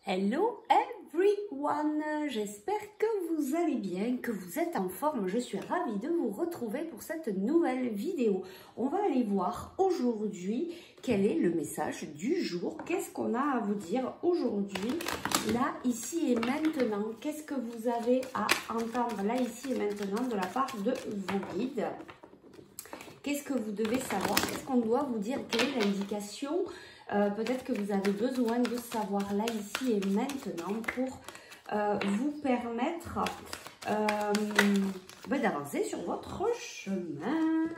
Hello everyone, j'espère que vous allez bien, que vous êtes en forme. Je suis ravie de vous retrouver pour cette nouvelle vidéo. On va aller voir aujourd'hui quel est le message du jour. Qu'est-ce qu'on a à vous dire aujourd'hui, là, ici et maintenant. Qu'est-ce que vous avez à entendre là, ici et maintenant de la part de vos guides? Qu'est-ce que vous devez savoir? Qu'est-ce qu'on doit vous dire? Quelle est l'indication? Peut-être que vous avez besoin de savoir là, ici et maintenant pour vous permettre d'avancer sur votre chemin.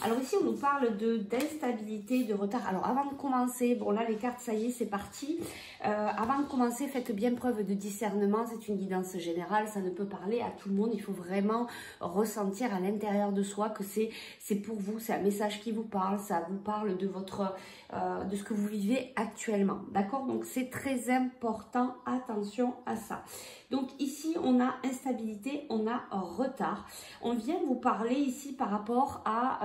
Alors ici, on nous parle d'instabilité, de retard. Alors avant de commencer, bon là les cartes, ça y est, c'est parti. Avant de commencer, faites bien preuve de discernement. C'est une guidance générale, ça ne peut parler à tout le monde. Il faut vraiment ressentir à l'intérieur de soi que c'est pour vous, c'est un message qui vous parle. Ça vous parle de de ce que vous vivez actuellement. D'accord? Donc c'est très important, attention à ça. Donc ici, on a instabilité, on a retard. On vient vous parler ici par rapport à,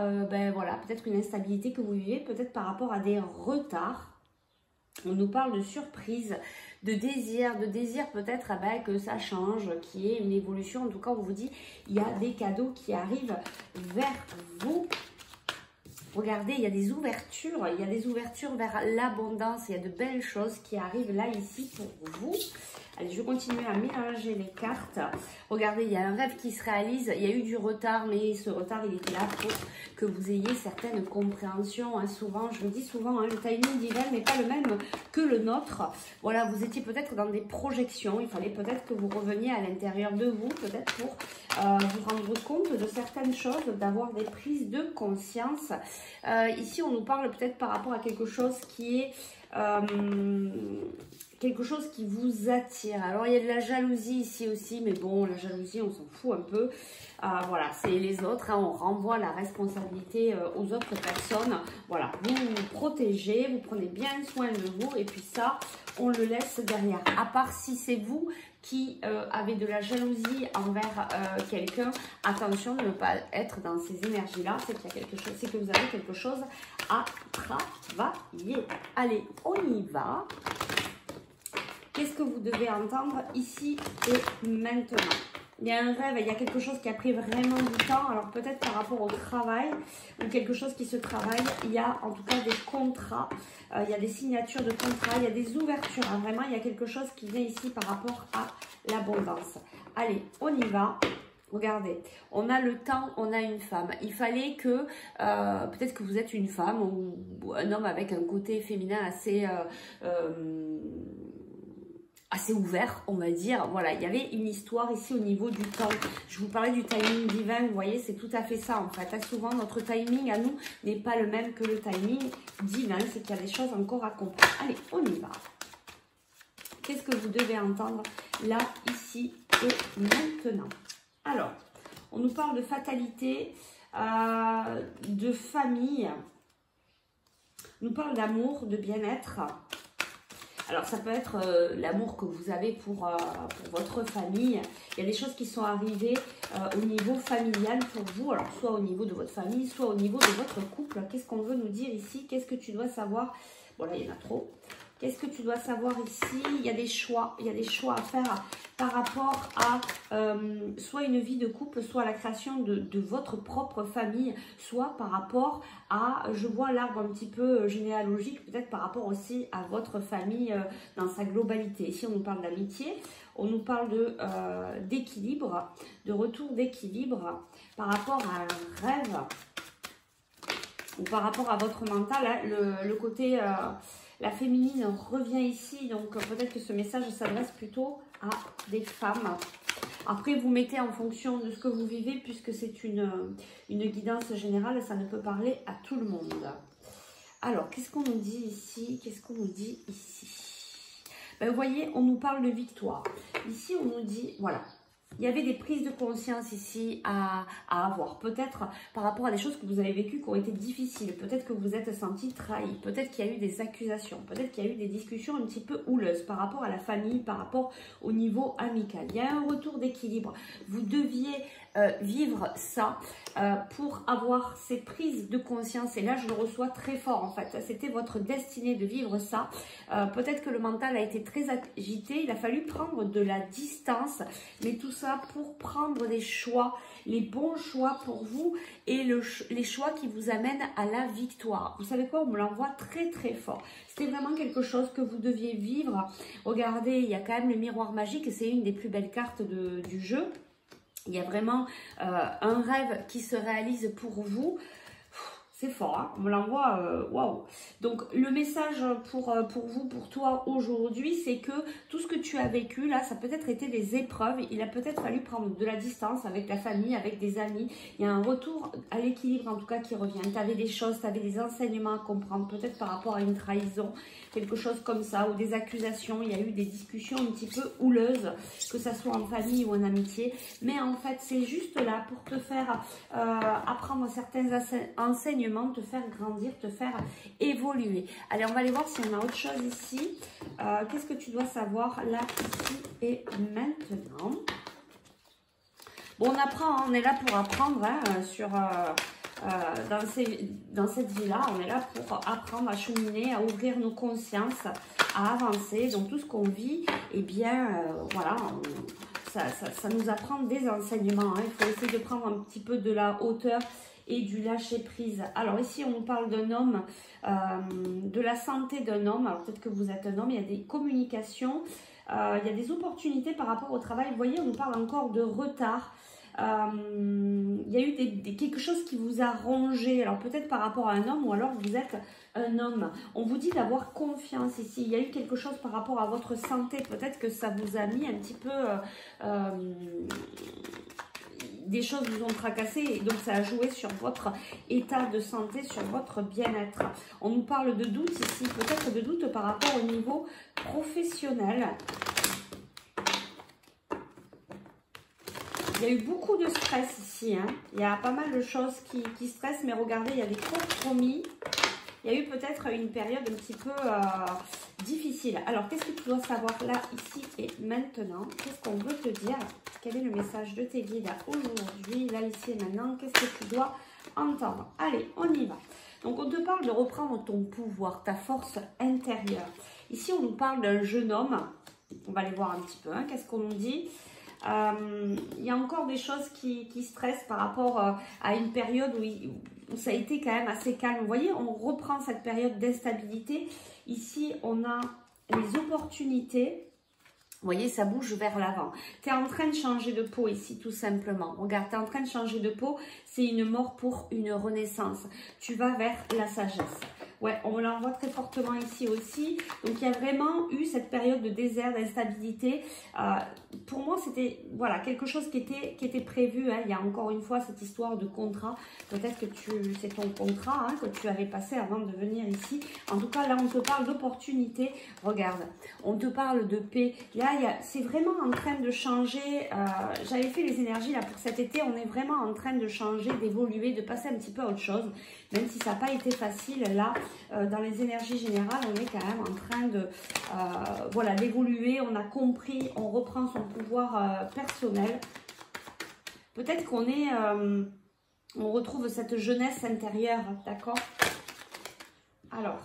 voilà, peut-être une instabilité que vous vivez, peut-être par rapport à des retards. On nous parle de surprise, de désir peut-être que ça change, qu'il y ait une évolution. En tout cas, on vous dit, il y a des cadeaux qui arrivent vers vous. Regardez, il y a des ouvertures vers l'abondance, il y a de belles choses qui arrivent là, ici, pour vous. Allez, je vais continuer à mélanger les cartes. Regardez, il y a un rêve qui se réalise. Il y a eu du retard, mais ce retard, il était là pour que vous ayez certaines compréhensions. Hein. Souvent, je le dis souvent, hein, le timing divin n'est pas le même que le nôtre. Voilà, vous étiez peut-être dans des projections. Il fallait peut-être que vous reveniez à l'intérieur de vous, peut-être pour vous rendre compte de certaines choses, d'avoir des prises de conscience. Ici, on nous parle peut-être par rapport à quelque chose qui est... quelque chose qui vous attire. Alors, il y a de la jalousie ici aussi, mais bon, la jalousie, on s'en fout un peu. Voilà, c'est les autres, hein, on renvoie la responsabilité aux autres personnes. Voilà, vous vous protégez, vous prenez bien soin de vous, et puis ça, on le laisse derrière. À part si c'est vous qui avez de la jalousie envers quelqu'un, attention de ne pas être dans ces énergies-là, c'est qu'il y a quelque chose, c'est que vous avez quelque chose à travailler. Allez, on y va. Qu'est-ce que vous devez entendre ici et maintenant? Il y a un rêve, il y a quelque chose qui a pris vraiment du temps. Alors peut-être par rapport au travail ou quelque chose qui se travaille. Il y a en tout cas des contrats, il y a des signatures de contrats, il y a des ouvertures. Hein. Vraiment, il y a quelque chose qui vient ici par rapport à l'abondance. Allez, on y va. Regardez, on a le temps, on a une femme. Il fallait que, peut-être que vous êtes une femme ou un homme avec un côté féminin assez ouvert, on va dire. Voilà, il y avait une histoire ici au niveau du temps. Je vous parlais du timing divin, vous voyez, c'est tout à fait ça en fait. Souvent, notre timing à nous n'est pas le même que le timing divin, c'est qu'il y a des choses encore à comprendre. Allez, on y va. Qu'est-ce que vous devez entendre là, ici et maintenant? Alors, on nous parle de fatalité, de famille, on nous parle d'amour, de bien-être. Alors, ça peut être l'amour que vous avez pour votre famille. Il y a des choses qui sont arrivées au niveau familial pour vous. Alors, soit au niveau de votre famille, soit au niveau de votre couple. Qu'est-ce qu'on veut nous dire ici? Qu'est-ce que tu dois savoir? Bon, là, il y en a trop. Qu'est-ce que tu dois savoir ici? Il y a des choix. Il y a des choix à faire par rapport à soit une vie de couple, soit la création de votre propre famille, soit par rapport à, je vois l'arbre un petit peu généalogique, peut-être par rapport aussi à votre famille dans sa globalité. Ici, on nous parle d'amitié, on nous parle d'équilibre, de retour d'équilibre par rapport à un rêve ou par rapport à votre mental, hein, le côté... la féminine revient ici, donc peut-être que ce message s'adresse plutôt à des femmes. Après, vous mettez en fonction de ce que vous vivez, puisque c'est une guidance générale, ça ne peut parler à tout le monde. Alors, qu'est-ce qu'on nous dit ici? Qu'est-ce qu'on nous dit ici? Ben, vous voyez, on nous parle de victoire. Ici, on nous dit, voilà, il y avait des prises de conscience ici à avoir. Peut-être par rapport à des choses que vous avez vécues qui ont été difficiles. Peut-être que vous vous êtes senti trahi. Peut-être qu'il y a eu des accusations. Peut-être qu'il y a eu des discussions un petit peu houleuses par rapport à la famille, par rapport au niveau amical. Il y a un retour d'équilibre. Vous deviez vivre ça pour avoir ces prises de conscience. Et là, je le reçois très fort en fait. C'était votre destinée de vivre ça. Peut-être que le mental a été très agité. Il a fallu prendre de la distance. Mais tout ça pour prendre des choix, les bons choix pour vous et les choix qui vous amènent à la victoire. Vous savez quoi? On me l'envoie très très fort. C'était vraiment quelque chose que vous deviez vivre. Regardez, il y a quand même le miroir magique. C'est une des plus belles cartes du jeu. Il y a vraiment un rêve qui se réalise pour vous. C'est fort, hein, on me l'envoie, waouh. Donc, le message pour vous, pour toi aujourd'hui, c'est que tout ce que tu as vécu, là, ça a peut-être été des épreuves. Il a peut-être fallu prendre de la distance avec la famille, avec des amis. Il y a un retour à l'équilibre, en tout cas, qui revient. Tu avais des choses, tu avais des enseignements à comprendre, peut-être par rapport à une trahison, quelque chose comme ça, ou des accusations. Il y a eu des discussions un petit peu houleuses, que ça soit en famille ou en amitié. Mais en fait, c'est juste là pour te faire apprendre certains enseignements, te faire grandir, te faire évoluer. Allez, on va aller voir si on a autre chose ici. Qu'est-ce que tu dois savoir là, ici et maintenant? Bon, on apprend, hein, on est là pour apprendre hein, dans cette vie-là. On est là pour apprendre à cheminer, à ouvrir nos consciences, à avancer. Donc, tout ce qu'on vit, eh bien, voilà, ça nous apprend des enseignements. Hein. Il faut essayer de prendre un petit peu de la hauteur et du lâcher prise. Alors ici on parle d'un homme, de la santé d'un homme. Alors peut-être que vous êtes un homme, il y a des communications, il y a des opportunités par rapport au travail. Vous voyez, on nous parle encore de retard. Il y a eu quelque chose qui vous a rongé, alors peut-être par rapport à un homme ou alors vous êtes un homme. On vous dit d'avoir confiance ici. Il y a eu quelque chose par rapport à votre santé, peut-être que ça vous a mis un petit peu des choses vous ont tracassé et donc ça a joué sur votre état de santé, sur votre bien-être. On nous parle de doute ici, peut-être de doute par rapport au niveau professionnel. Il y a eu beaucoup de stress ici, hein. Il y a pas mal de choses qui stressent, mais regardez, il y a des compromis. Il y a eu peut-être une période un petit peu difficile. Alors, qu'est-ce que tu dois savoir là, ici et maintenant? Qu'est-ce qu'on veut te dire? Quel est le message de tes guides aujourd'hui, là, ici et maintenant? Qu'est-ce que tu dois entendre? Allez, on y va. Donc, on te parle de reprendre ton pouvoir, ta force intérieure. Ici, on nous parle d'un jeune homme. On va aller voir un petit peu. Hein, qu'est-ce qu'on nous dit? Il y a encore des choses qui stressent par rapport à une période où ça a été quand même assez calme. Vous voyez, on reprend cette période d'instabilité. Ici, on a les opportunités. Vous voyez, ça bouge vers l'avant. Tu es en train de changer de peau ici, tout simplement. Regarde, tu es en train de changer de peau. C'est une mort pour une renaissance. Tu vas vers la sagesse. Ouais, on me l'envoie très fortement ici aussi. Donc, il y a vraiment eu cette période de désert, d'instabilité. Pour moi, c'était voilà, quelque chose qui était prévu. Hein. Il y a encore une fois cette histoire de contrat. Peut-être que c'est ton contrat hein, que tu avais passé avant de venir ici. En tout cas, là, on te parle d'opportunité. Regarde, on te parle de paix. Là, c'est vraiment en train de changer. J'avais fait les énergies là pour cet été. On est vraiment en train de changer, d'évoluer, de passer un petit peu à autre chose. Même si ça n'a pas été facile, là, dans les énergies générales, on est quand même en train de voilà, d'évoluer. On a compris, on reprend son pouvoir personnel. Peut-être qu'on est, on retrouve cette jeunesse intérieure, d'accord? Alors,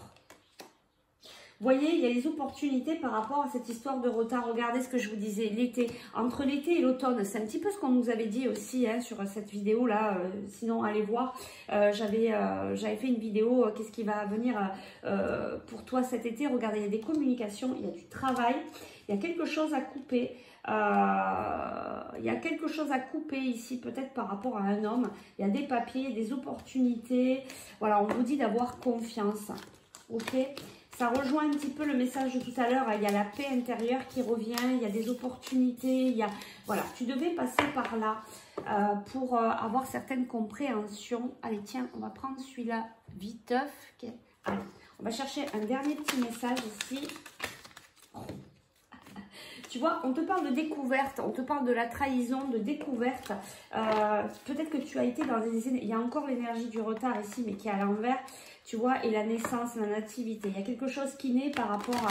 vous voyez, il y a les opportunités par rapport à cette histoire de retard. Regardez ce que je vous disais, l'été. Entre l'été et l'automne, c'est un petit peu ce qu'on nous avait dit aussi hein, sur cette vidéo-là. Sinon, allez voir. J'avais fait une vidéo, qu'est-ce qui va venir pour toi cet été. Regardez, il y a des communications, il y a du travail, il y a quelque chose à couper. Il y a quelque chose à couper ici, peut-être par rapport à un homme. Il y a des papiers, des opportunités. Voilà, on vous dit d'avoir confiance. Ok ? Ça rejoint un petit peu le message de tout à l'heure. Il y a la paix intérieure qui revient, il y a des opportunités. Il y a, voilà, tu devais passer par là pour avoir certaines compréhensions. Allez, tiens, on va prendre celui-là viteuf. Okay. Allez, on va chercher un dernier petit message ici. Tu vois, on te parle de découverte, on te parle de la trahison, de découverte. Peut-être que tu as été dans des... Il y a encore l'énergie du retard ici, mais qui est à l'envers. Tu vois, et la naissance, la nativité. Il y a quelque chose qui naît par rapport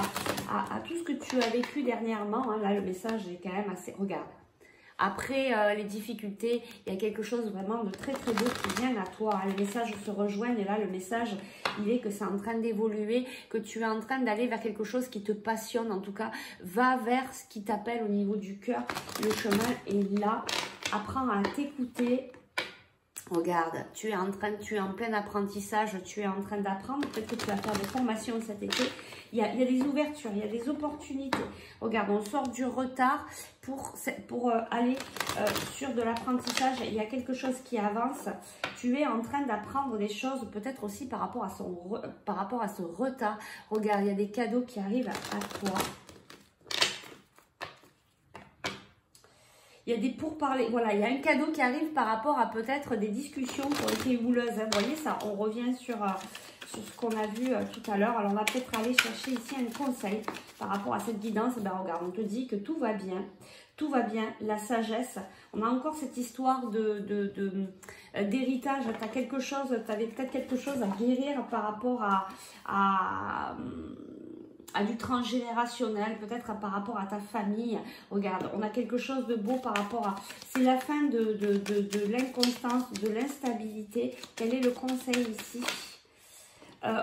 à tout ce que tu as vécu dernièrement. Hein. Là, le message est quand même assez... Regarde. Après les difficultés, il y a quelque chose vraiment de très très beau qui vient à toi. Les messages se rejoignent et là, le message, il est que c'est en train d'évoluer, que tu es en train d'aller vers quelque chose qui te passionne. En tout cas, va vers ce qui t'appelle au niveau du cœur. Le chemin est là. Apprends à t'écouter. Regarde, tu es en plein apprentissage, tu es en train d'apprendre. Peut-être que tu vas faire des formations cet été. Il y a des ouvertures, il y a des opportunités. Regarde, on sort du retard pour aller sur de l'apprentissage. Il y a quelque chose qui avance. Tu es en train d'apprendre des choses, peut-être aussi par rapport à ce retard. Regarde, il y a des cadeaux qui arrivent à toi. Il y a des pourparlers, voilà, il y a un cadeau qui arrive par rapport à peut-être des discussions qui ont été houleuses. Hein. Vous voyez ça, on revient sur ce qu'on a vu tout à l'heure. Alors, on va peut-être aller chercher ici un conseil par rapport à cette guidance. Ben, regarde, on te dit que tout va bien. Tout va bien, la sagesse. On a encore cette histoire d'héritage. Tu as quelque chose, tu avais peut-être quelque chose à guérir par rapport à du transgénérationnel, peut-être par rapport à ta famille. Regarde, on a quelque chose de beau par rapport à... C'est la fin de l'inconstance, de l'instabilité. Quel est le conseil ici?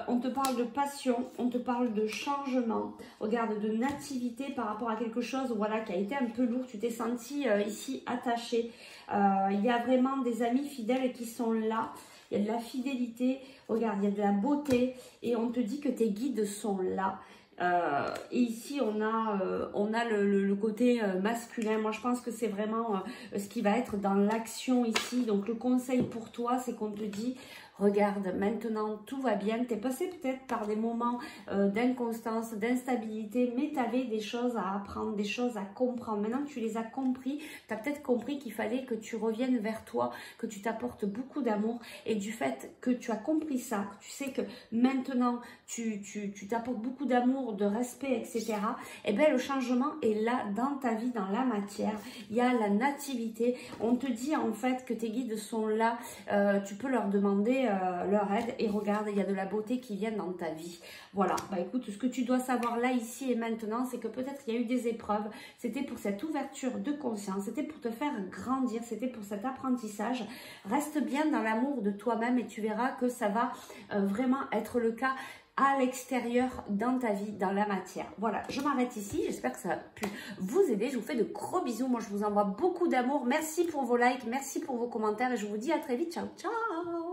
On te parle de passion, on te parle de changement, regarde, de nativité par rapport à quelque chose, voilà, qui a été un peu lourd. Tu t'es senti ici attaché. Il y a vraiment des amis fidèles qui sont là. Il y a de la fidélité, regarde, il y a de la beauté et on te dit que tes guides sont là. Et ici on a le côté masculin. Moi je pense que c'est vraiment ce qui va être dans l'action ici. Donc le conseil pour toi, c'est qu'on te dit: regarde, maintenant tout va bien. Tu es passé peut-être par des moments d'inconstance, d'instabilité, mais tu avais des choses à apprendre, des choses à comprendre. Maintenant tu les as compris, tu as peut-être compris qu'il fallait que tu reviennes vers toi, que tu t'apportes beaucoup d'amour. Et du fait que tu as compris ça, que tu sais que maintenant tu t'apportes beaucoup d'amour, de respect, etc. Et bien le changement est là dans ta vie, dans la matière. Il y a la nativité. On te dit en fait que tes guides sont là. Tu peux leur demander leur aide et regarde, il y a de la beauté qui vient dans ta vie. Voilà, bah écoute, ce que tu dois savoir là, ici et maintenant, c'est que peut-être il y a eu des épreuves, c'était pour cette ouverture de conscience, c'était pour te faire grandir, c'était pour cet apprentissage. Reste bien dans l'amour de toi-même et tu verras que ça va vraiment être le cas à l'extérieur dans ta vie, dans la matière. Voilà, je m'arrête ici. J'espère que ça a pu vous aider. Je vous fais de gros bisous. Moi, je vous envoie beaucoup d'amour. Merci pour vos likes, merci pour vos commentaires et je vous dis à très vite. Ciao, ciao!